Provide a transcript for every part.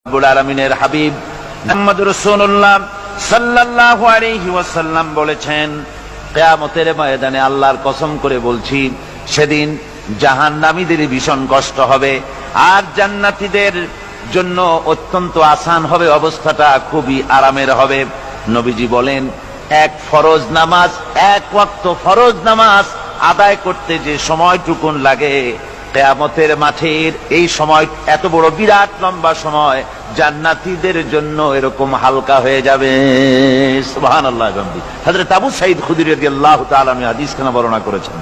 রব্বুল আলামিনের হাবিব মুহাম্মদুর রাসূলুল্লাহ সাল্লাল্লাহু আলাইহি ওয়াসাল্লাম বলেছেন, কিয়ামতের ময়দানে আল্লাহর কসম করে বলছি, সেদিন জাহান্নামীদের ভীষণ কষ্ট হবে আর জান্নাতীদের জন্য অত্যন্ত আসান হবে, অবস্থাটা খুবই আরামের হবে। নবীজি বলেন, এক ফরজ নামাজ, এক ওয়াক্ত ফরজ নামাজ আদায় করতে যে সময়টুকুন লাগে, কিয়ামতের মাঠের এই সময় এত বড় বিরাট লম্বা সময় জান্নাতীদের জন্য এরকম হালকা হয়ে যাবে। সুবহানাল্লাহ। হযরত আবু সাঈদ খুদরী রাদিয়াল্লাহু তাআলা আনহু হাদিসখানা বর্ণনা করেছেন,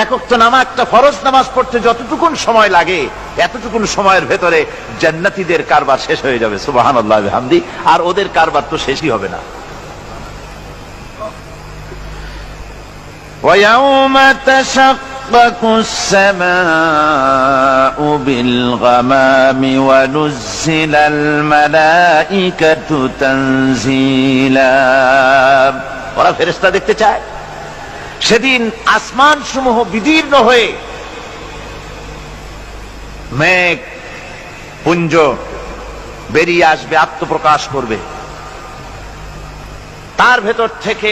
এক ওয়াক্ত নামাজ, একটা ফরজ নামাজ পড়তে যতটুকুন সময় লাগে, এতটুকুন সময়ের ভেতরে জান্নাতীদের কারবার শেষ হয়ে যাবে। সুবহানাল্লাহ বিহামদি। আর ওদের কারবার তো শেষই হবে না। وَيَوْمَ تَشَقَّقُ السَّمَاءُ بِالْغَمَامِ وَنُزِّلَ الْمَلَائِكَةُ تَنزِيلًا। ওরা ফেরেশতা দেখতে চায়। সেদিন আসমান সমূহ বিদীর্ণ হয়ে মেঘ পুঞ্জ বেরিয়ে আসবে, আত্মপ্রকাশ করবে। তার ভেতর থেকে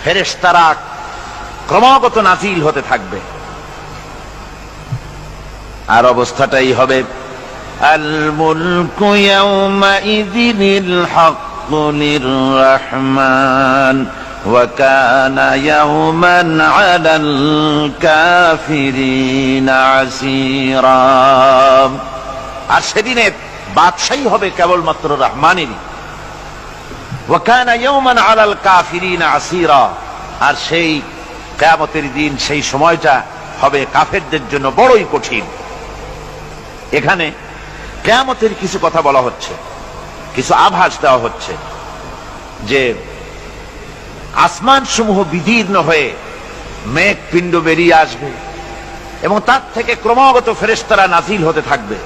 ফেরেশতারা ক্রমাগত নাজিল হতে থাকবে। আর অবস্থাটাই হবে, আল মুলকু ইয়াউমাইযিনিল হাক্কু লির-রাহমান ওয়া কানা ইয়াওমান আলাল কাফিরিনা আসীরা। আর সেদিনে বাদশাহী হবে কেবলমাত্র রহমানেরই। ওয়া কানা ইয়াওমান আলাল কাফিরিনা আসীরা। আর সেই কিয়ামতের দিন, সেই সময়টা হবে কাফেরদের জন্য বড়ই কঠিন। এখানে কিয়ামতের কিছু কথা বলা হচ্ছে, কিছু আভাস দেওয়া হচ্ছে যে আসমান সমূহ বিদীর্ণ হয়ে মেঘ পিণ্ড বেরিয়ে আসবে এবং তার থেকে ক্রমাগত ফেরেশতারা নাজিল হতে থাকবে।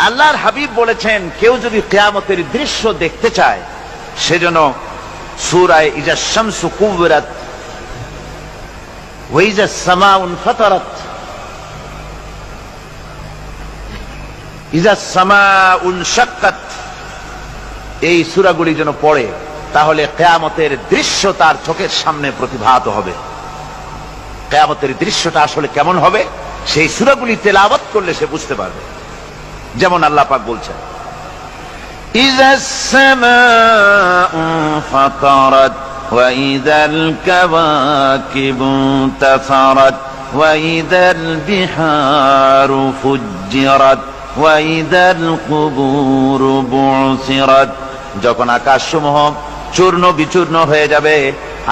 আল্লাহর হাবিব বলেছেন, কেউ যদি কিয়ামতের দৃশ্য দেখতে চায়, সেজন্য সূরা ইজা শামসু কুবিরাত ওয়া ইজা সামাউ ফাতারাত, ইজা সামাউ শাক্কাত, এই সূরাগুলি যেন পড়ে, তাহলে কিয়ামতের দৃশ্য তার চোখের সামনে প্রতিভাত হবে। কিয়ামতের দৃশ্যটা আসলে কেমন হবে, সেই সূরাগুলি তেলাওয়াত করলে সে বুঝতে পারবে। যেমন আল্লাহ পাক বলছেন, إذا السماء انفطرت وإذا الكواكب انتثرت وإذا البحار فجرت وإذا القبور بعثرت। যখন আকাশসমূহ চূর্ণ বিচূর্ণ হয়ে যাবে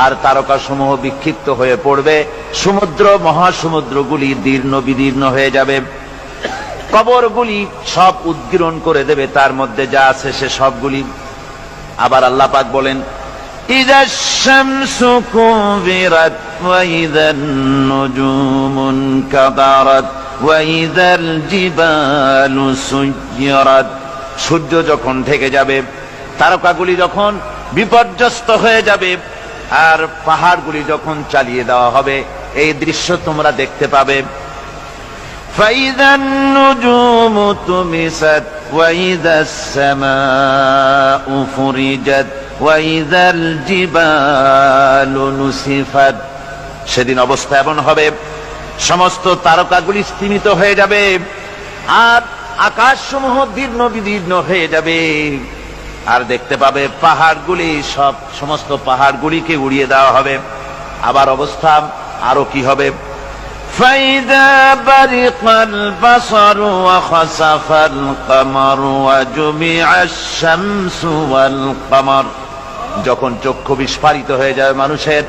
আর তারকাসমূহ বিক্ষিপ্ত হয়ে পড়বে, সমুদ্র মহাসমুদ্রগুলি দীর্ণ বিদীর্ণ হয়ে যাবে, কবরগুলি সব উদ্গীরণ করে দেবে, তার মধ্যে যা আছে সে সবগুলি। আবার আল্লাহ পাক বলেন, ইযাশ শামসু কুবিরাত ওয়া ইযান নুজুমু কাদারাত ওয়া ইযাল জিবালু সুয়্যিরাত। সূর্য যখন ঢেকে যাবে, তারকাগুলি যখন বিপর্যস্ত হয়ে যাবে আর পাহাড়গুলি যখন চালিয়ে দেওয়া হবে, এই দৃশ্য তোমরা দেখতে পাবে। فإذا النجوم طمست وإذا السماء فرجت وإذا الجبال نسفت। সেদিন অবস্থা এমন হবে, সমস্ত তারকাগুলি স্তিমিত হয়ে যাবে আর আকাশসমূহ দীর্ণ বিদীর্ণ হয়ে যাবে। আর দেখতে পাবে পাহাড়গুলি, সমস্ত পাহাড়গুলিকে উড়িয়ে দেওয়া হবে। আবার অবস্থা আরো কি হবে, فإذا برق البصر وخسف القمر وجمع الشمس والقمر। যখন চক্ষু বিস্ফারিত হয়ে যাবে মানুষের,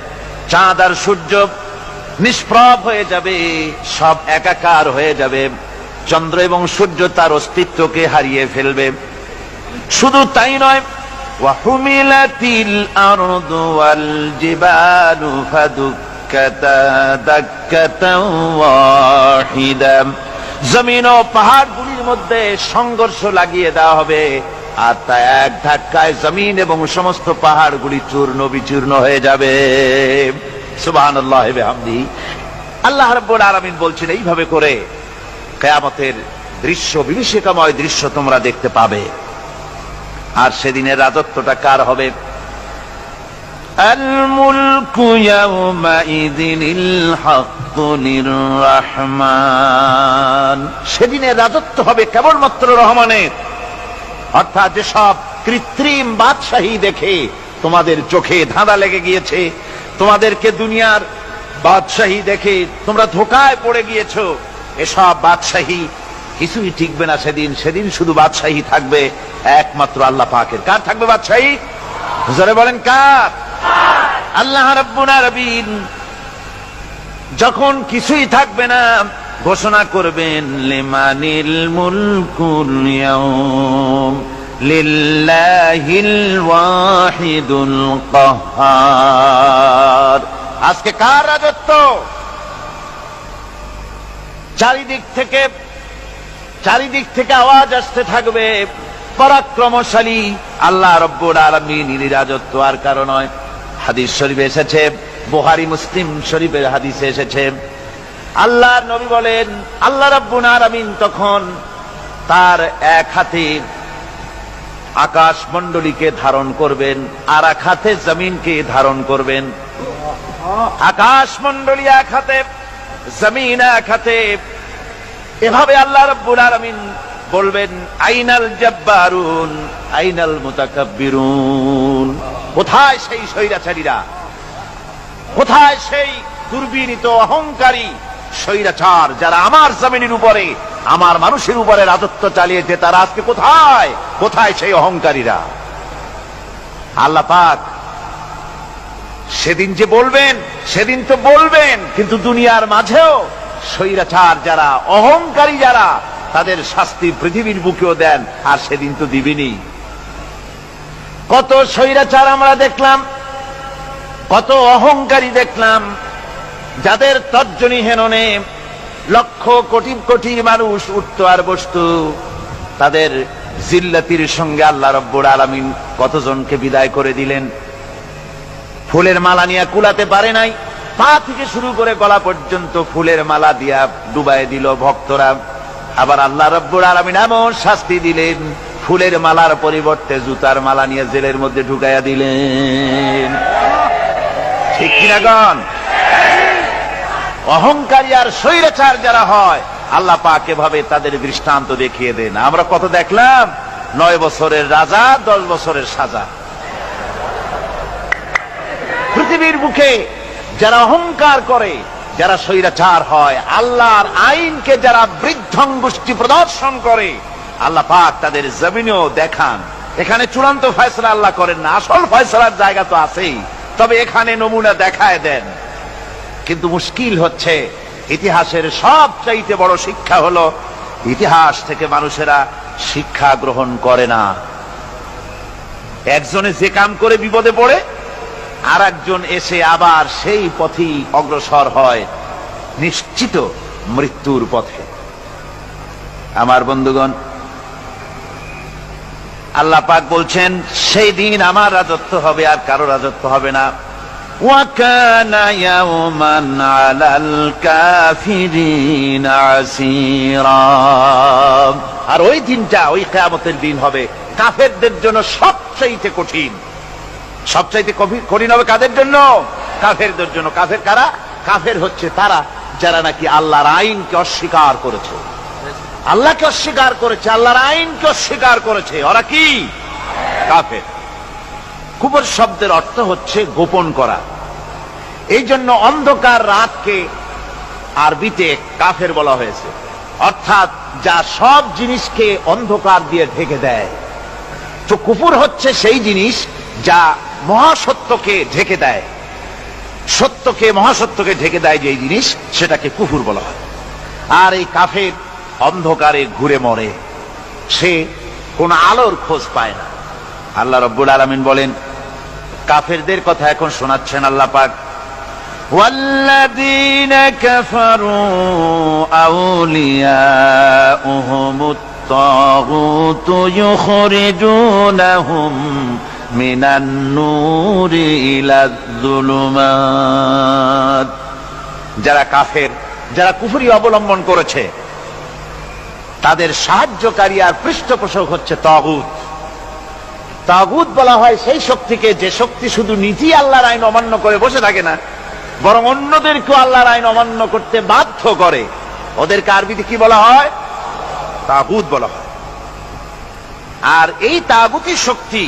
চাঁদ আর সূর্য নিষ্প্রভ হয়ে যাবে, সব একাকার হয়ে যাবে, চন্দ্র এবং সূর্য তার অস্তিত্বকে হারিয়ে ফেলবে। শুধু তাই নয়, ওয়াহুমিলাতিল আরদু ওয়াল জিবালু জমিন ও পাহাড়গুলির মধ্যে সংঘর্ষ লাগিয়ে দেওয়া হবে, আর তা এক ধাক্কায় জমিন এবং সমস্ত পাহাড়গুলি চূর্ণ বিচূর্ণ হয়ে যাবে। সুবহানাল্লাহ ওয়া বিহামদিহি। আল্লাহ রাব্বুল আলামিন বলছেন, এইভাবে করে কিয়ামতের দৃশ্য, বিভীষিকাময় দৃশ্য তোমরা দেখতে পাবে। আর সেদিনের রাজত্বটা কার হবে? আল মুলকু ইয়াউমাইযিনিল হাক্কু লির-রাহমান। সেদিনের রাজত্ব হবে কেবলমাত্র রহমানের। অর্থাৎ যেসব কৃত্রিম বাদশাহী দেখে তোমাদের চোখে ধাঁধা লেগে গিয়েছে, তোমাদেরকে দুনিয়ার বাদশাহী দেখে তোমরা ধোঁকায় পড়ে গিয়েছো, এসব বাদশাহী কিছুই টিকবে না সেদিন। সেদিন শুধু বাদশাহী থাকবে একমাত্র আল্লাহ পাকের। কার থাকবে বাদশাহী? জোরে বলেন কার? আল্লাহ রাব্বুল আলামিন যখন কিছুই থাকবে না ঘোষণা করবেন লিমানিল মুলকুল ইয়াউম লিল্লাহিল ওয়াহিদুল কাহ্হার। আজকে কার রাজত্ব? চারিদিক থেকে আওয়াজ আসতে থাকবে পরাক্রমশালী আল্লাহ রাব্বুল আলামিনের রাজত্ব। আর কারণ নয়, হাদিস শরীফে এসেছে, বুখারী মুসলিম শরীফের হাদিসে এসেছে, আল্লাহর নবী বলেন আল্লাহ রাব্বুল আলামিন তখন তার এক হাতে আকাশ মণ্ডলীকে ধারণ করবেন, আর এক হাতে জমিনকে ধারণ করবেন। আকাশ মণ্ডলী এক হাতে, জমিন এক হাতে। এভাবে আল্লাহ রাব্বুল আলামিন বলবেন আইনাল জাব্বারুন আইনাল মুতাকাব্বিরুন। কোথায় সেই স্বৈরাচারীরা? কোথায় সেই দুর্বিনীত অহংকারী স্বৈরাচার যারা আমার জমিনের উপরে, আমার মানুষের উপরে রাজত্ব চালিয়েছে? তারা আজকে কোথায়? কোথায় সেই অহংকারীরা? আল্লাহ পাক সেদিন যে বলবেন, সেদিন তো বলবেন, কিন্তু দুনিয়ার মাঝেও স্বৈরাচার যারা, অহংকারী যারা, তাদের শাস্তি পৃথিবীর বুকেও দেন। আর সেদিন তো দিবেনি। কত স্বৈরাচার আমরা দেখলাম, কত অহংকারী দেখলাম, যাদের তর্জনী হেননে লক্ষ কোটি কোটি মানুষ উঠত আর বসত। তাদের জিল্লাতির সঙ্গে আল্লাহ রাব্বুল আলামিন কতজনকে বিদায় করে দিলেন। ফুলের মালা নিয়ে কুলাতে পারে নাই, পা থেকে শুরু করে গলা পর্যন্ত ফুলের মালা দিয়া ডুবাই দিল ভক্তরা। আবার আল্লাহ রাব্বুল আলামিন এমন শাস্তি দিলেন, ফুলের মালার পরিবর্তে জুতার মালা নিয়ে জেলের মধ্যে ঢুকাইয়া দিলেন। ঠিক কিনা গণ? অহংকারী আর স্বৈরাচার যারা হয়, আল্লাহ পাক এভাবে তাদের দৃষ্টান্ত দেখিয়ে দেন। আমরা কত দেখলাম, 9 বছরের রাজা, 10 বছরের সাজা। পৃথিবীর বুকে যারা অহংকার করে, যারা স্বৈরাচার হয়, আল্লাহর আইনকে যারা বৃদ্ধঙ্গুষ্টি প্রদর্শন করে, আল্লাহ পাক তাদের জমিনেও দেখান। এখানে চূড়ান্ত ফয়সালা আল্লাহ করেন না, আসল ফয়সালার জায়গা তো আছেই, তবে এখানে নমুনা দেখায় দেন। কিন্তু মুশকিল হচ্ছে, ইতিহাসের সবচাইতে বড় শিক্ষা হলো ইতিহাস থেকে মানুষেরা শিক্ষা গ্রহণ করে না। একজনে যে কাম করে বিপদে পড়ে, আর একজন এসে আবার সেই পথেই অগ্রসর হয়, নিশ্চিত মৃত্যুর পথে। আমার বন্ধুগণ, আল্লাহ পাক বলছেন সেই দিন আমার রাজত্ব হবে, আর কারো রাজত্ব হবে না। ওয়াকানা ইয়াওমান আলাল কাফিরিনা আসীরা। আর ওই দিনটা, ওই কিয়ামতের দিন হবে কাফেরদের জন্য সবচাইতে কঠিন। সবচাইতে কঠিন হবে কাদের জন্য? কাফেরদের জন্য। কাফের কারা? কাফের হচ্ছে তারা যারা নাকি আল্লাহর আইনকে অস্বীকার করেছে, আল্লাহকে অস্বীকার করেছে, আল্লাহর আইনকে অস্বীকার করেছে। ওরা কি? কাফের। কুফর শব্দের অর্থ হচ্ছে গোপন করা। এই জন্য অন্ধকার রাতকে আরবিতে কাফের বলা হয়েছে, অর্থাৎ যা সব জিনিসকে অন্ধকার দিয়ে ঢেকে দেয়। তো কুফর হচ্ছে সেই জিনিস যা মহাসত্যকে ঢেকে দেয়, সত্যকে, মহাসত্যকে ঢেকে দেয় যেই জিনিস, সেটাকে কুফর বলা হয়। আর এই কাফের অন্ধকারে ঘুরে মরে, সে কোন আলোর খোঁজ পায় না। আল্লাহ রাব্বুল আলামিন বলেন, কাফেরদের কথা এখন শোনাচ্ছেন আল্লাহ পাক, ওয়াল্লাযীনা কাফারু আউলিয়াউহুমুত তাগুতু ইউখরিজুনাহুম মিনান নূরি ইলায যুলুমাত। যারা কাফের, যারা কুফরি অবলম্বন করেছে, তাদের সাহায্যকারী আর পৃষ্ঠপোষক হচ্ছে তাগুত। তাগুত বলা হয় সেই শক্তিকে যে শক্তি শুধু নিজেই আল্লাহর আইন অমান্য করে বসে থাকে না, বরং অন্যদেরকেও আল্লাহর আইন অমান্য করতে বাধ্য করে। ওদেরকে আরবিতে কি বলা হয়? তাগুত বলা হয়। আর এই তাগুতি শক্তি,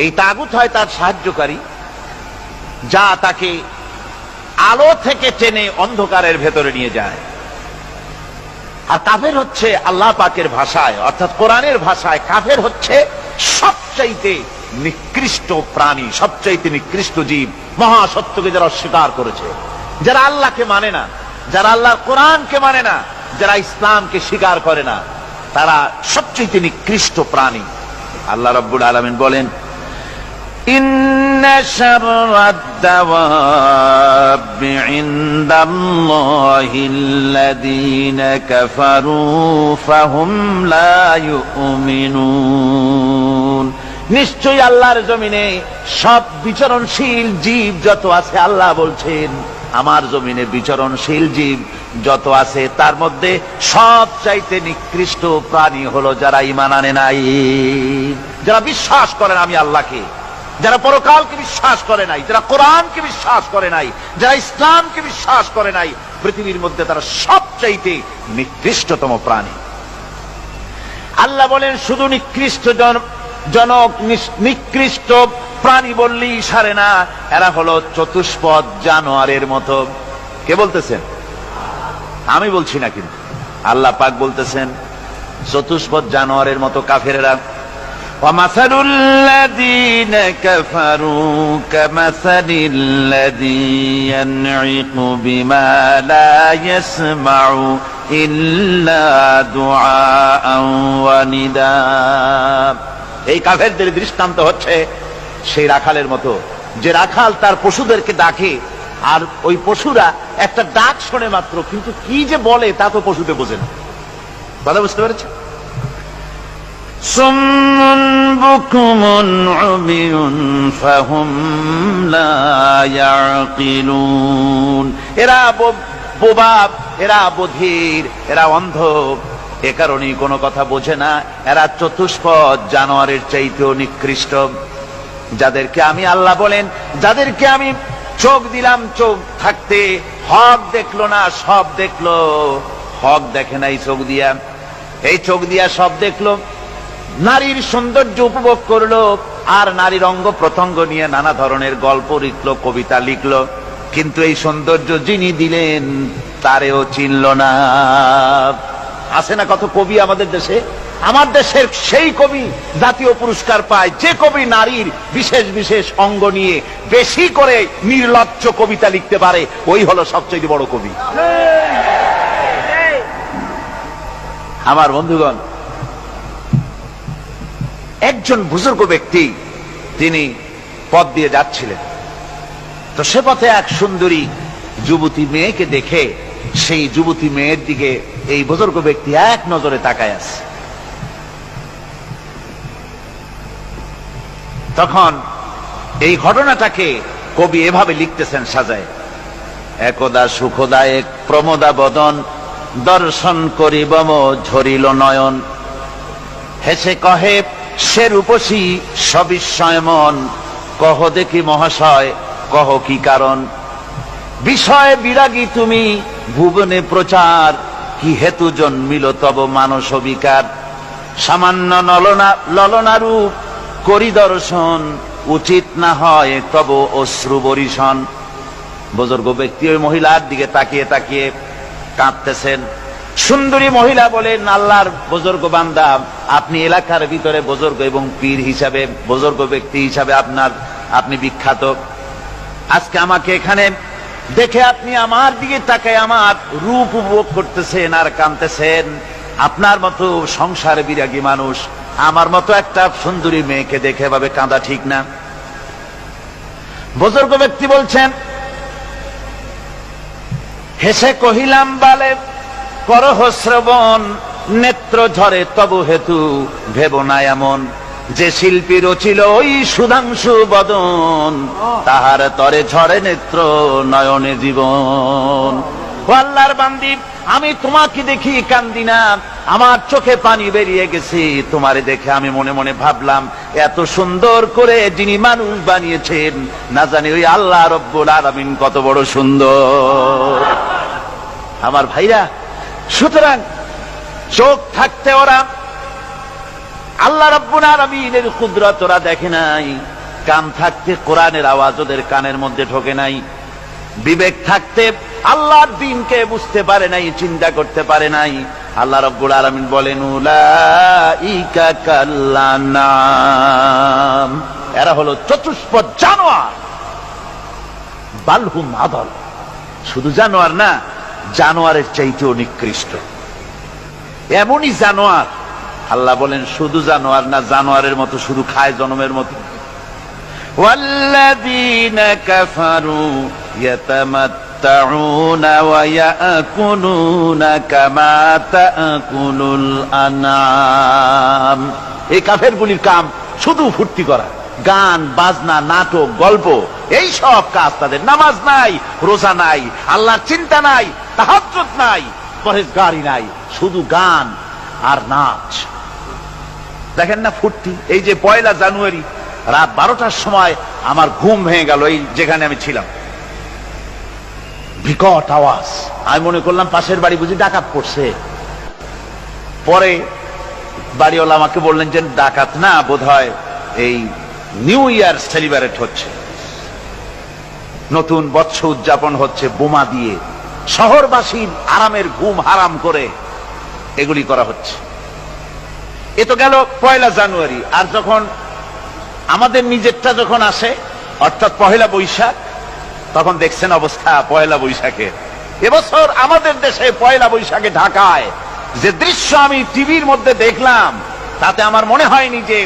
এই তাগুত হয় তার সাহায্যকারী, যা তাকে আলো থেকে টেনে অন্ধকারের ভেতরে নিয়ে যায়। আর কাফের হচ্ছে আল্লাহ পাকের ভাষায় অর্থাৎ কোরআনের ভাষায় কাফের হচ্ছে সবচাইতে নিকৃষ্ট প্রাণী, সবচাইতে নিকৃষ্ট জীব, মহাসত্যকে যারা অস্বীকার করেছে, যারা আল্লাহকে মানে না, যারা আল্লাহর কোরআনকে মানে না, যারা ইসলামকে স্বীকার করে না, তারা সবচাইতে নিকৃষ্ট প্রাণী। আল্লাহ রাব্বুল আলামিন বলেন, ইন্না শাররাদ দাওয়াবি ইনদাল্লাহিল্লাযীনা কাফারু ফাহুম লা ইউমিনুন। নিশ্চয়ই আল্লাহর জমিনে সব বিচরণশীল জীব যত আছে, আল্লাহ বলছেন আমার জমিনে বিচরণশীল জীব যত আছে তার মধ্যে সবচাইতে নিকৃষ্ট প্রাণী হলো যারা ঈমান আনে নাই, যারা বিশ্বাস করে না আমি আল্লাহকে, যারা পরকালকে বিশ্বাস করে নাই, যারা কোরআনকে বিশ্বাস করে নাই, যারা ইসলামকে বিশ্বাস করে নাই, পৃথিবীর মধ্যে তারা সবচাইতে নিকৃষ্টতম প্রাণী। আল্লাহ বলেন শুধু নিকৃষ্ট জনক নিকৃষ্ট প্রাণী বললেই সারে না, এরা হলো চতুষ্পদ জানোয়ারের মতো। কে বলতেছেন? আমি বলছি না, কিন্তু আল্লাহ পাক বলতেছেন চতুষ্পদ জানোয়ারের মতো কাফেরেরা। وَمَثَلُ الَّذِينَ كَفَرُوا كَمَثَلِ الَّذِي يَنْعِقُ بِمَا لَا يَسْمَعُ إِلَّا دُعَاءً وَنِدَاءً। এই কাফেরদের দৃষ্টান্ত হচ্ছে সেই রাখালের মতো, যে রাখাল তার পশুদেরকে ডাকে, আর ওই পশুরা একটা ডাক শোনে মাত্র, কিন্তু কি যে বলে তা তো পশুতে বোঝে না। কথা বুঝতে পেরেছে? সুম্মুন বুকুমুন উমিয়ুন ফাহুম লা ইয়াকিলুন। এরা বোবা, এরা বধির, এরা অন্ধ, এ কারণেই কোনো কথা বোঝে না। এরা চতুষ্পদ জানোয়ারের চাইতেও নিকৃষ্ট। যাদেরকে আমি আল্লাহ বলেন, যাদেরকে আমি চোখ দিলাম, চোখ থাকতে হক দেখলো না, সব দেখলো। হক দেখে নাই চোখ দিয়া, এই চোখ দিয়া সব দেখলো। নারীর সৌন্দর্য উপভোগ করলো, আর নারীর অঙ্গ প্রত্যঙ্গ নিয়ে নানা ধরনের গল্প লিখলো, কবিতা লিখলো, কিন্তু এই সৌন্দর্য যিনি দিলেন তারেও চিনল না। আছে না কত কবি আমাদের দেশে? আমার দেশের সেই কবি জাতীয় পুরস্কার পায় যে কবি নারীর বিশেষ বিশেষ অঙ্গ নিয়ে বেশি করে নির্লজ্জ কবিতা লিখতে পারে, ওই হলো সবচেয়ে বড় কবি। আমার বন্ধুগণ, একজন বুজুর্গ ব্যক্তি তিনি পথ দিয়ে যাচ্ছিলেন, তো সে পথে এক সুন্দরী যুবতী মেয়েকে দেখে সেই যুবতী মেয়ের দিকে এই বুজুর্গ ব্যক্তি এক নজরে তাকায় আছে। তখন এই ঘটনাটাকে কবি এভাবে লিখতেছেন সাজায়, একদা সুখদায়ক প্রমোদা বদন দর্শন করিব ঝরিল নয়ন, হেসে কহে সে রূপসী সবিস্ময় মন, কহ দেখি মহাশয় কহ কি কারণ, বিষয় বিরাগী তুমি ভুবনে প্রচার, কি হেতু জন্মিল তব মানস বিকার, সামান্য ললনারূপ করি দর্শন, উচিত না হয় তব অশ্রু বরিশন। বুজুর্গ ব্যক্তি ওই মহিলার দিকে তাকিয়ে তাকিয়ে কাঁদতেছেন। সুন্দরী মহিলা বলেন, আল্লাহর বুজুর্গ বান্দা, আপনি এলাকার ভিতরে বুজুর্গ এবং পীর হিসাবে, বুজুর্গ ব্যক্তি হিসাবে আপনি বিখ্যাত। আজকে আমাকে এখানে দেখে আপনি আমার দিকে তাকায় আমার রূপ উপভোগ করতেছেন আর কাঁদতেছেন। আপনার মতো সংসার বিরাগী মানুষ আমার মতো একটা সুন্দরী মেয়েকে দেখে এভাবে কাঁদা ঠিক না। বুজুর্গ ব্যক্তি বলছেন, হেসে কহিলাম বালে করহ শ্রবণ, নেত্র ঝরে তব হেতু ভেব না এমন, যে শিল্পী রচিল ওই সুধাংশু বদন, তাহার তরে ঝরে নেত্র নয়নে জীবন। ও আল্লাহর বান্দি, আমি তোমাকে দেখি কান্দি না, আমার চোখে পানি বেরিয়ে গেছে। তোমারে দেখে আমি মনে মনে ভাবলাম, এত সুন্দর করে যিনি মানুষ বানিয়েছেন, না জানি ওই আল্লাহ রব্বুল আলামিন কত বড় সুন্দর। আমার ভাইরা, সুতরাং চোখ থাকতে ওরা আল্লাহ রাব্বুল আলামিনের কুদরত ওরা দেখে নাই, কান থাকতে কোরআনের আওয়াজ ওদের কানের মধ্যে ঢোকে নাই, বিবেক থাকতে আল্লাহর দ্বীনকে বুঝতে পারে নাই, চিন্তা করতে পারে নাই। আল্লাহ রাব্বুল আলামিন বলেন, উলাইকা কাল্লানাম, এরা হলো চতুষ্পদ জানোয়ার, বালহুম আদল, শুধু জানোয়ার না, জানোয়ারের চাইতেও নিকৃষ্ট। এমনই জানোয়ার, আল্লাহ বলেন শুধু জানোয়ার না, জানোয়ারের মতো শুধু খায় জনমের মতো। ওয়াল্লাযীনা কাফারু ইয়াতামাত্তাউনা ওয়া ইয়াকুলুনা কামা তাকুলুল আনআম। এই কাফেরগুলির কাম শুধু ফুর্তি করা, গান বাজনা, নাটক, গল্প, এই সব কাজ তাদের। নামাজ নাই, রোজা নাই, আল্লাহর চিন্তা নাই, তাহাজ্জুদ নাই, পরহেজগারি নাই, শুধু গান আর নাচ। দেখেন না ফুর্তি। এই যে 1 জানুয়ারি রাত 12টার সময় আমার ঘুম ভেঙে গেল, এই যেখানে আমি ছিলাম, বিকট আওয়াজ। আমি মনে করলাম পাশের বাড়ি বুঝি ডাকাত পড়ছে। পরে বাড়িওয়ালা আমাকে বললেন যে ডাকাত না, বোধহয় এই নিউ ইয়ার সেলিব্রেট হচ্ছে, নতুন বৎসর উদযাপন হচ্ছে, বোমা দিয়ে শহরবাসীর আরামের ঘুম হারাম করে এগুলি করা হচ্ছে। এ তো গেল 1 জানুয়ারি। আর যখন আমাদের নিজেরটা যখন আসে, অর্থাৎ 1 বৈশাখ, তখন দেখছেন অবস্থা 1 বৈশাখে। এবছর আমাদের দেশে 1 বৈশাখে ঢাকায় যে দৃশ্য আমি টিভির মধ্যে দেখলাম, তাতে আমার মনে হয়নি যে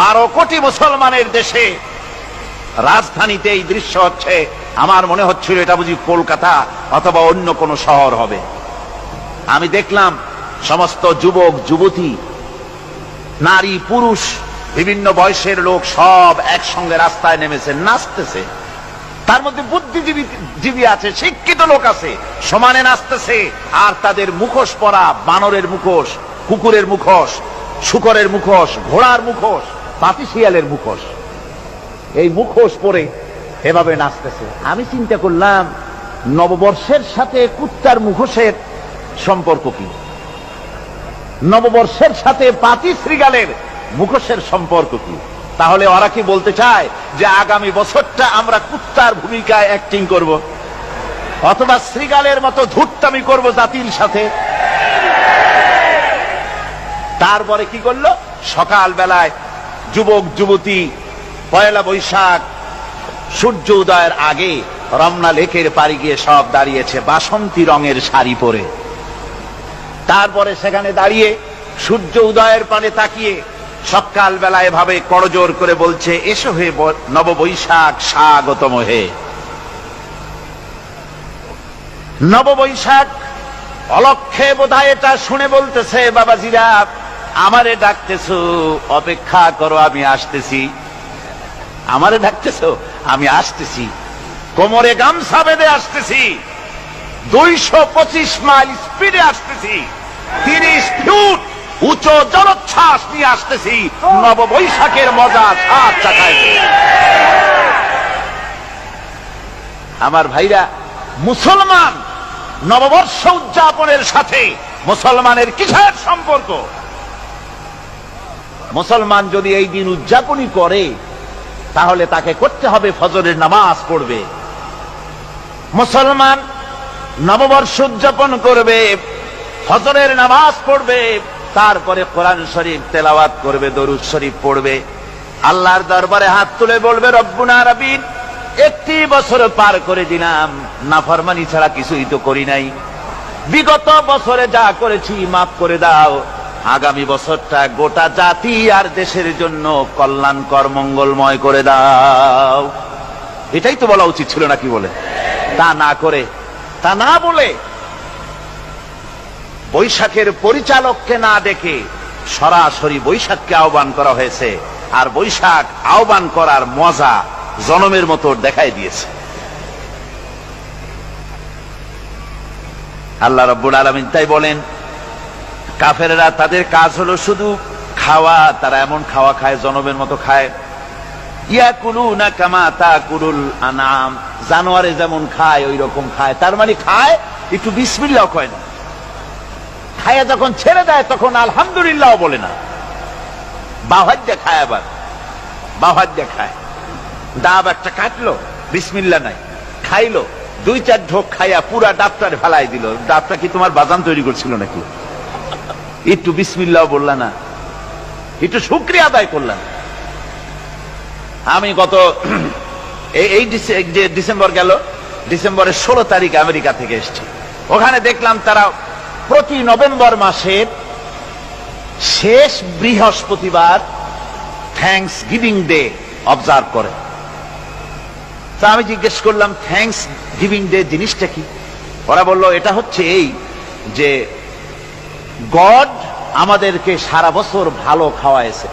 12 কোটি মুসলমানের দেশে রাজধানীতে এই দৃশ্য হচ্ছে। আমার মনে হচ্ছিল এটা বুঝি কলকাতা অথবা অন্য কোন শহর হবে। আমি দেখলাম সমস্ত যুবক যুবতী, নারী পুরুষ, বিভিন্ন বয়সের লোক সব একসঙ্গে রাস্তায় নেমেছে, নাচতেছে। তার মধ্যে বুদ্ধিজীবী আছে, শিক্ষিত লোক আছে, সমানে নাচতেছে। আর তাদের মুখোশ পরা, বানরের মুখোশ, কুকুরের মুখোশ, শূকরের মুখোশ, ঘোড়ার মুখোশ, পাতিশিয়ালের মুখোশ, এই মুখোশ পরে এভাবে নাচতেছে। আমি চিন্তা করলাম, নববর্ষের সাথে কুত্তার মুখোশের সম্পর্ক কি? নববর্ষের সাথে পাতি শ্রীগালের মুখোশের সম্পর্ক কি? তাহলে ওরা কি বলতে চায় যে আগামী বছরটা আমরা কুত্তার ভূমিকায় অ্যাক্টিং করব, অথবা শ্রীগালের মতো ধূর্তামি করব জাতির সাথে? তারপরে কি করলো? সকাল বেলায় যুবক যুবতী 1 বৈশাখ সূর্য উদয়ের আগে রমনা লেকের পাড়ি গিয়ে সব দাঁড়িয়েছে বাসন্তী রঙের শাড়ি পরে। তারপরে সেখানে দাঁড়িয়ে সূর্য উদয়ের পানে তাকিয়ে সকাল বেলায় ভাবে করজোর করে বলছে, এসো হে নববৈশাখ স্বাগতম হে। নববৈশাখ অলক্ষে বোধহয় এটা শুনে বলতেছে, বাবাজিরা আমারে ডাকতেছো, অপেক্ষা করো, আমি আসতেছি। আমারে ডাকতেছো, আমি আসতেছি, কোমরে গামছা বেঁধে আসতেছি, 225 মাইল স্পিডে আসতেছি, 30 ফুট উঁচু জলোচ্ছ্বাস নিয়ে আসতেছি, নববৈশাখের মজা স্বাদ চাখাইতে। আমার ভাইরা, মুসলমান নববর্ষ উদযাপনের সাথে মুসলমানের কিসের সম্পর্ক? মুসলমান যদি এই দিন উদযাপনই করে, তাহলে তাকে করতে হবে ফজরের নামাজ পড়বে। মুসলমান নববর্ষ উদযাপন করবে, ফজরের নামাজ পড়বে, তারপরে কোরআন শরীফ তেলাওয়াত করবে, দরুদ শরীফ পড়বে, আল্লাহর দরবারে হাত তুলে বলবে, রব্বুনা রাব্বিন, 1 বছর পার করে দিলাম, নাফরমানি ছাড়া কিছুই তো করি নাই, বিগত বছরে যা করেছি মাফ করে দাও, আগামী বছরটা গোটা জাতি আর দেশের জন্য কল্যাণকর মঙ্গলময় করে দাও। এটাই তো বলা উচিত ছিল নাকি বলে? তা না করে, তা না বলে, বৈশাখের পরিচালককে না ডেকে সরাসরি বৈশাখকে আহ্বান করা হয়েছে। আর বৈশাখ আহ্বান করার মজা জনমের মতো দেখাই দিয়েছে। আল্লাহ রাব্বুল আলামিন তাই বলেন, কাফেররা তাদের কাজ হলো শুধু খাওয়া, তারা এমন খাওয়া খায় জনমের মতো খায়। ইয়াকুলুনা কামা তাকুলুল আনাম, জানোয়ারে যেমন খায় ওই রকম খায়। তার মানে খায়, একটু বিসমিল্লাহ কয় না, খায়া যখন ছেড়ে দেয় তখন আলহামদুলিল্লাহ বলে না, বাহার দিয়ে খায়, আবার বাহার দিয়ে খায়। ডাব একটা কাটলো, বিসমিল্লাহ নাই, খাইলো, 2-4 ঢোক খাইয়া পুরা ডাবটার ফেলাই দিল। ডাবটা কি তোমার বাজান তৈরি করছিল নাকি? একটু বিসমিল্লাহ বললা না, একটু শুকরিয়া আদায় করলাম। আমি গত এই যে ডিসেম্বর গেল, ডিসেম্বরের 16 তারিখ আমেরিকা থেকে এসেছি। ওখানে দেখলাম তারা প্রতি নভেম্বর মাসের শেষ বৃহস্পতিবার থ্যাঙ্কস গিভিং ডে অবজার্ভ করে। তা আমি জিজ্ঞেস করলাম, থ্যাঙ্কস গিভিং ডে জিনিসটা কি? ওরা বলল, এটা হচ্ছে এই যে গড আমাদেরকে সারা বছর ভালো খাওয়াইছে,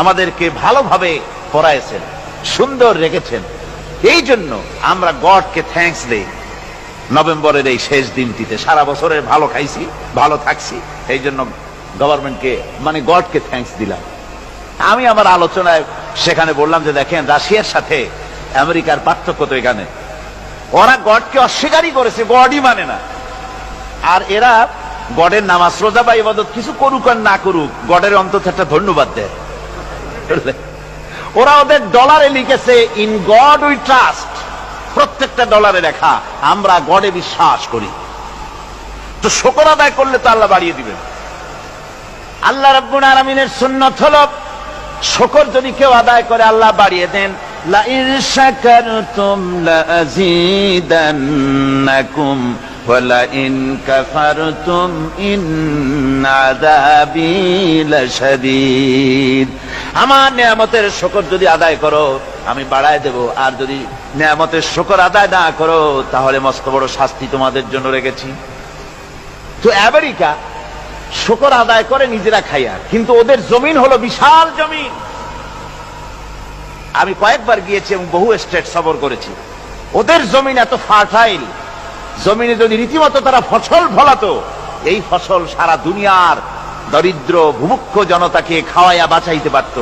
আমাদেরকে ভালোভাবে পড়াইছেন, সুন্দর রেখেছেন, এই জন্য আমরা গডকে থ্যাঙ্কস দেই নভেম্বরের এই শেষ দিনটিতে। সারা বছরের ভালো খাইছি, ভালো থাকছি, এই জন্য গভর্নমেন্টকে মানে গডকে থ্যাঙ্কস দিলাম। আমি আমার আলোচনায় সেখানে বললাম যে দেখেন, রাশিয়ার সাথে আমেরিকার পার্থক্য তো এখানে, ওরা গডকে অস্বীকারই করেছে, গডই মানে না। আর এরা গডের নামাজ রোজা বা ইবাদত কিছু করুক আর না করুক, গডের অন্তত একটা ধন্যবাদ দেয়। ওরা ওদের ডলারে লিখেছে, ইন গড উই ট্রাস্ট, প্রত্যেকটা ডলারে লেখা আমরা গডে বিশ্বাস করি। তো শুকর আদায় করলে তো আল্লাহ বাড়িয়ে দিবেন। আল্লাহ রাব্বুল আলামিনের সুন্নাত হলো, শুকর যদি কেউ আদায় করে আল্লাহ বাড়িয়ে দেন। লা ইন শাকারতুম লাযীদান্নাকুম ওয়া লা ইন কাফারতুম ইন্না আযাবী লাশাদীদ। আমার নিয়ামতের শুকর যদি আদায় করো আমি বাড়ায় দেব, আর যদি নিয়ামতের শুকর আদায় না করো তাহলে মস্ত বড় শাস্তি তোমাদের জন্য রেখেছি। তো আমেরিকা শুকর আদায় করে নিজেরা খাইয়া, কিন্তু ওদের জমিন হলো বিশাল জমিন। আমি কয়েকবার গিয়েছি এবং বহু স্টেট সফর করেছি। ওদের জমিন এত ফার্টাইল, জমিনে যদি রীতিমতো তারা ফসল ফলাতো, এই ফসল সারা দুনিয়ার দরিদ্র ভূমুক্ষ জনতাকে খাওয়াইয়া বাঁচাইতে পারত।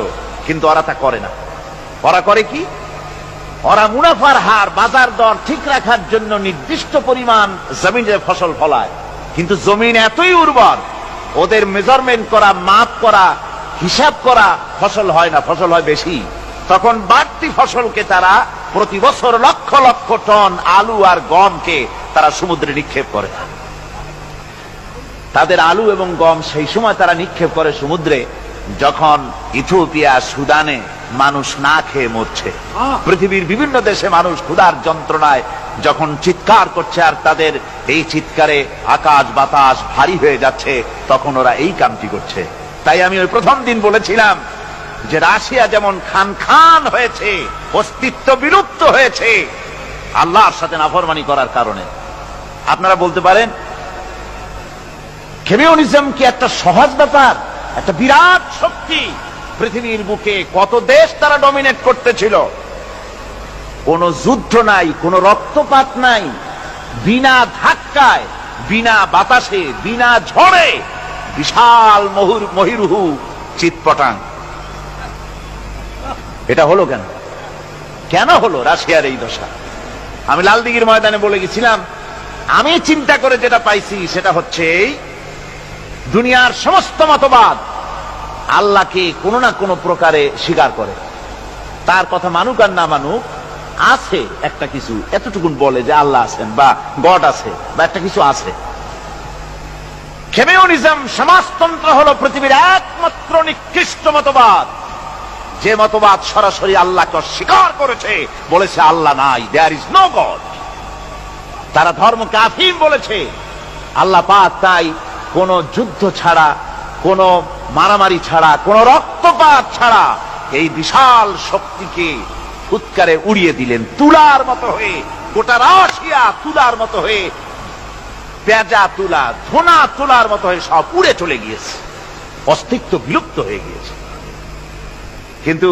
কিন্তু ওরা তা করে না। ওরা করে কি? ওরা মুনাফার হার, বাজার দর ঠিক রাখার জন্য নির্দিষ্ট পরিমাণ জমিনে ফসল ফলায়, কিন্তু জমিন এতই উর্বর, ওদের মেজারমেন্ট করা, মাপ করা, হিসাব করা ফসল হয় না, ফসল হয় বেশি। তখন বাড়তি ফসলকে তারা প্রতি বছর লক্ষ লক্ষ টন আলু আর গমকে তারা সমুদ্রে নিক্ষেপ করে। তাদের আলু এবং গম সেই সময় তারা নিক্ষেপ করে সমুদ্রে যখন ইথিওপিয়া, সুদানে মানুষ না খেয়ে মরছে। পৃথিবীর বিভিন্ন দেশে মানুষ ক্ষুধার যন্ত্রণায় যখন চিৎকার করছে, আর তাদের এই চিৎকারে আকাশ বাতাস ভারী হয়ে যাচ্ছে, তখন ওরা এই কামটি করছে। তাই আমি ওই প্রথম দিন বলেছিলাম যে রাশিয়া যেমন খান খান হয়েছে, অস্তিত্ব বিলুপ্ত হয়েছে আল্লাহর সাথে নাফরমানি করার কারণে। আপনারা বলতে পারেন কমিউনিজম কি একটা সহজ ব্যাপার? একটা বিরাট শক্তি পৃথিবীর বুকে, কত দেশ তারা ডমিনেট করতেছিল। কোন যুদ্ধ নাই, কোন রক্তপাত নাই, বিনা ধাক্কায়, বিনা বাতাসে, বিনা ঝড়ে বিশাল মহিরুহু চিৎপটাং। এটা হলো কেন? কেন হলো রাশিয়ার এই দশা? আমি লালদিঘির ময়দানে বলে গেছিলাম, আমি চিন্তা করে যেটা পাইছি সেটা হচ্ছে দুনিয়ার সমস্ত মতবাদ আল্লাহকে কোনো না কোনো প্রকারে স্বীকার করে। তার কথা মানুক আর না মানুক, আছে একটা কিছু, এতটুকুন বলে যে আল্লাহ আছেন বা গড আছে বা একটা কিছু আছে। কমিউনিজম, সমাজতন্ত্র হলো পৃথিবীর একমাত্র নিকৃষ্ট মতবাদ, যে মতবাদ সরাসরি আল্লাহকে অস্বীকার করেছে, বলেছে আল্লাহ নাই, দেয়ার ইজ নো গড। তারা ধর্মকে আফিম বলেছে। আল্লাহ পাক তাই কোন যুদ্ধ ছাড়া, কোন মারামারি ছাড়া, কোন রক্তপাত ছাড়া এই বিশাল শক্তিকে ফুৎকারে উড়িয়ে দিলেন, তুলার মতো হয়ে। গোটা রাশিয়া তুলার মতো হয়ে, পেঁজা তুলা, ধোনা তুলার মতো হয়ে সব উড়ে চলে গিয়েছে, অস্তিত্ব বিলুপ্ত হয়ে গিয়েছে। কিন্তু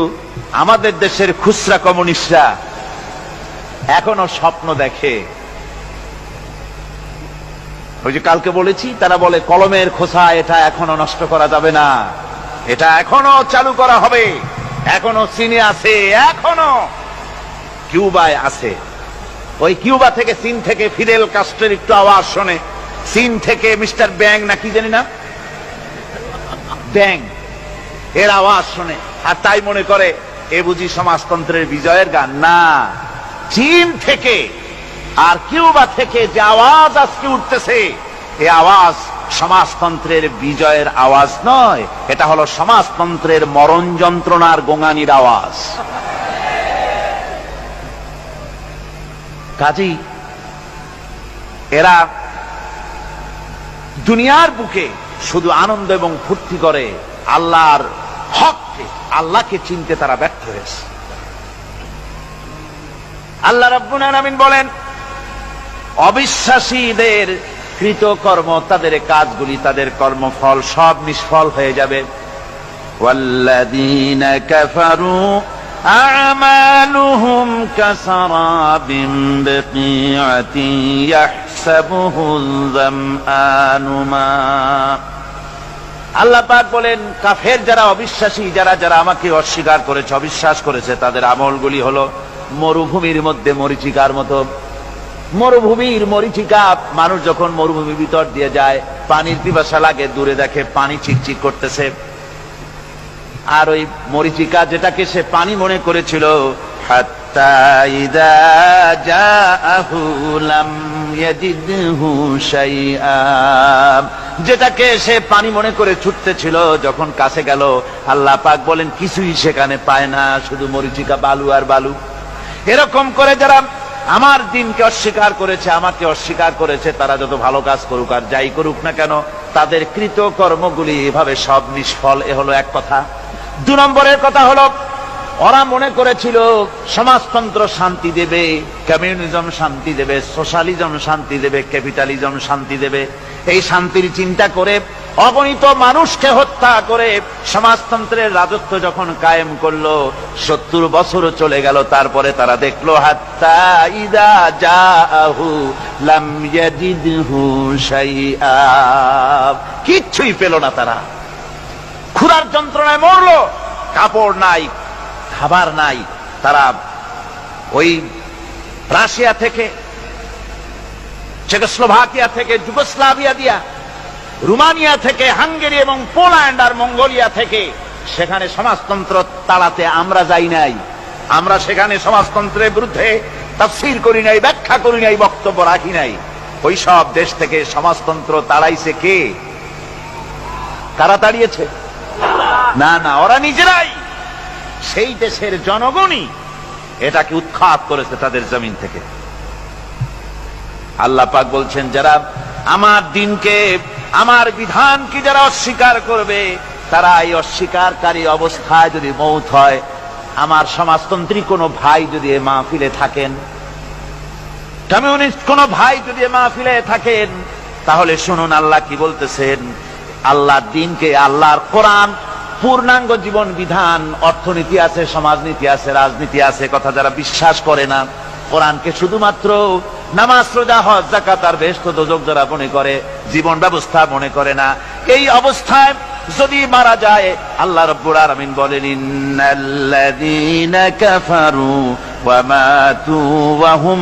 আমাদের দেশের খুচরা কমিউনিস্টরা এখনো স্বপ্ন দেখে ওই যে কালকে বলেছি, তারা বলে কলমের খোসা এটা এখনো নষ্ট করা যাবে না, এটা এখনো চালু করা হবে, এখনো চীনে আছে, এখনো কিউবায় আছে। ওই কিউবা থেকে, চীন থেকে ফিদেল কাস্ট্রোর একটু আওয়াজ শোনে, চীন থেকে মিস্টার ব্যাং না কি জানি না, ব্যাং, এর আওয়াজ শোনে, আর তাই মনে করে এ বুঝি সমাজতন্ত্রের বিজয়ের গান। না, চীন থেকে আর কিউবা থেকে যে আওয়াজ আজকে উঠতেছে, এই আওয়াজ সমাজতন্ত্রের বিজয়ের আওয়াজ নয়, এটা হলো সমাজতন্ত্রের মরণ যন্ত্রণার গোঙানির আওয়াজ। কাজী এরা দুনিয়ার বুকে শুধু আনন্দ এবং ফুর্তি করে, আল্লাহর হককে, আল্লাহকে চিনতে তারা ব্যর্থ হয়েছে। আল্লাহ রাব্বুল আলামিন বলেন, অবিশ্বাসীদের কৃতকর্ম, তাদের কাজগুলি, তাদের কর্মফল সব নিষ্ফল হয়ে যাবে। ওয়াল্লাযীনা কাফারু আ'মালুহুম কাসারাবিন বিকিআতিন ইয়াহসাবুহুল যামআনু মা। আল্লাহ পাক বলেন, কাফের যারা, অবিশ্বাসী যারা, যারা আমাকে অস্বীকার করেছে, অবিশ্বাস করেছে, তাদের আমলগুলি হলো মরুভূমির মধ্যে মরীচিকার মতো। মরুভূমির মরীচিকা, মানুষ যখন মরুভূমির ভিতর দিয়ে যায়, পানির পিপাসা লাগে, দূরে দেখে পানি চিকচিক করতেছে, আর ওই মরীচিকা যেটাকে সে পানি মনে করেছিল, হাত্তা ইযা জাআহু লাম ইয়াজিদহু শাইআ, যেটাকে সে পানি মনে করে ছুটতেছিল, যখন কাছে গেল, আল্লাহ পাক বলেন কিছুই সেখানে পায় না, শুধু মরীচিকা, বালু আর বালু। এরকম করে যারা আমার দিনকে অস্বীকার করেছে, আমাকে অস্বীকার করেছে, তারা যত ভালো কাজ করুক আর যাই করুক না কেন, তাদের কৃত কর্মগুলি এভাবে সব নিষ্ফল। এ হলো এক কথা। 2 নম্বরের কথা হলো, ওরা মনে করেছিল সমাজতন্ত্র শান্তি দেবে, কমিউনিজম শান্তি দেবে, সোশ্যালিজম শান্তি দেবে, ক্যাপিটালিজম শান্তি দেবে। এই শান্তির চিন্তা করে অগণিত মানুষকে হত্যা করে সমাজতন্ত্রের রাজত্ব যখন কায়েম করলো, 70 বছর চলে গেল, তারপরে তারা দেখলো হাত্তা ইযা জাআহু লাম ইয়াজিদহু শাইআ, কিচ্ছুই পেল না। তারা ক্ষুধার যন্ত্রণায় মরলো, কাপড় নাই, খাবার নাই। তারা ওই রাশিয়া থেকে, চেকোস্লোভাকিয়া থেকে, যুগোস্লাভিয়া দিয়া, রোমানিয়া থেকে, হাঙ্গেরি এবং পোল্যান্ড আর মঙ্গোলিয়া থেকে, সেখানে সমাজতন্ত্র তাড়াতে আমরা যাই নাই। আমরা সেখানে সমাজতন্ত্রের বিরুদ্ধে তাফসীর করি নাই, ব্যাখ্যা করি নাই, বক্তব্য রাখি নাই। ওই সব দেশ থেকে সমাজতন্ত্র তাড়াইছে কে? কারা তাড়িয়েছে? না না, ওরা নিজেরাই, সেই দেশের জনগণই এটাকে উৎখাত করেছে তাদের জমিন থেকে। আল্লাহ পাক বলছেন, যারা আমার দিনকে, আমার বিধানকে যারা অস্বীকার করবে, তারা এই অস্বীকারী অবস্থায় যদি মৌত হয়, আমার সমাজতন্ত্রী কোনো ভাই যদি এ মাহফিলে থাকেন, কমিউনিস্ট কোনো ভাই যদি এ মাহফিলে থাকেন, তাহলে শুনুন আল্লাহ কি বলতেছেন। আল্লাহর দিনকে, আল্লাহর কোরআন, পূর্ণাঙ্গ জীবন বিধান, অর্থনীতি আছে, সমাজনীতি আছে, রাজনীতি আছে, কথা যারা বিশ্বাস করে না, কোরআনকে শুধুমাত্র নামাজ, রোজা, হজ, যাকাত আর বেহেশত দোজখ যারা মনে করে, জীবন ব্যবস্থা মনে করে না, এই অবস্থায় যদি মারা যায়, আল্লাহ রাব্বুল আলামিন বলেন, ইন্নাল্লাযীনা কাফারু ওয়া মাতু ওয়া হুম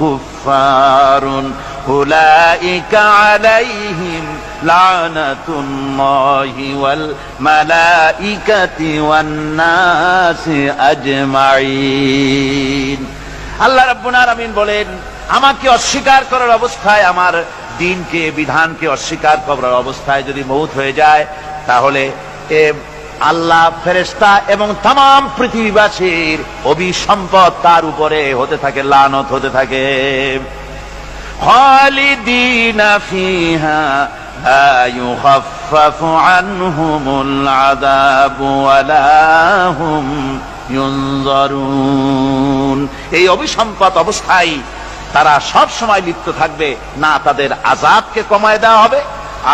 কুফফারুন উলাইকা আলাইহিম লানাতুল্লাহি ওয়াল মালাইকাতি ওয়ান নাসি আজমাইন। আল্লাহ রাব্বুল আলামিন বলেন, আমাকে অস্বীকার করার অবস্থায়, আমার দিনকে, বিধানকে অস্বীকার করার অবস্থায় যদি মৌত হয়ে যায়, তাহলে আল্লাহ, ফেরেশতা এবং তামাম পৃথিবীবাসীর অভিসম্পদ তার উপরে হতে থাকে, লানত হতে থাকে। খালিদিনা ফিহা লা ইউখাফফাফু আনহুমুল আযাবু ওয়া লা হুম ইউনজারুন। এই অভিসম্পদ অবস্থায় তারা সব সময় লিপ্ত থাকবে, না তাদের আযাবকে কমায় দেওয়া হবে,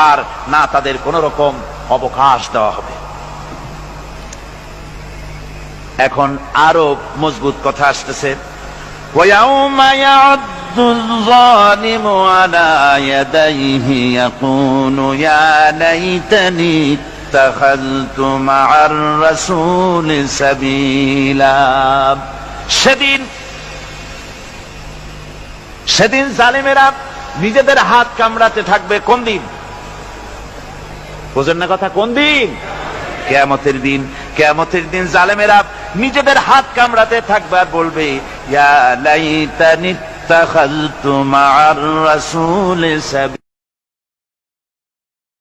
আর না তাদের কোন রকম অবকাশ দেওয়া হবে। এখন আরো মজবুত কথা আসতেছে, ওয়ায়াউমা ইয়া'উদ الظالم على يديه يقول يا ليتني اتخذت مع الرسول سبيلا। সেদিন জালেমেরা নিজেদের হাত কামড়াতে থাকবে। কোন দিন? বোঝেন না কথা? কোন দিন? কিয়ামতের দিন। কিয়ামতের দিন জালেমেরা নিজেদের হাত কামড়াতে থাকবে আর বলবে ইয়া লাইতানি ইত্তাখাযতু মা'আর রাসূলি সাবিলা।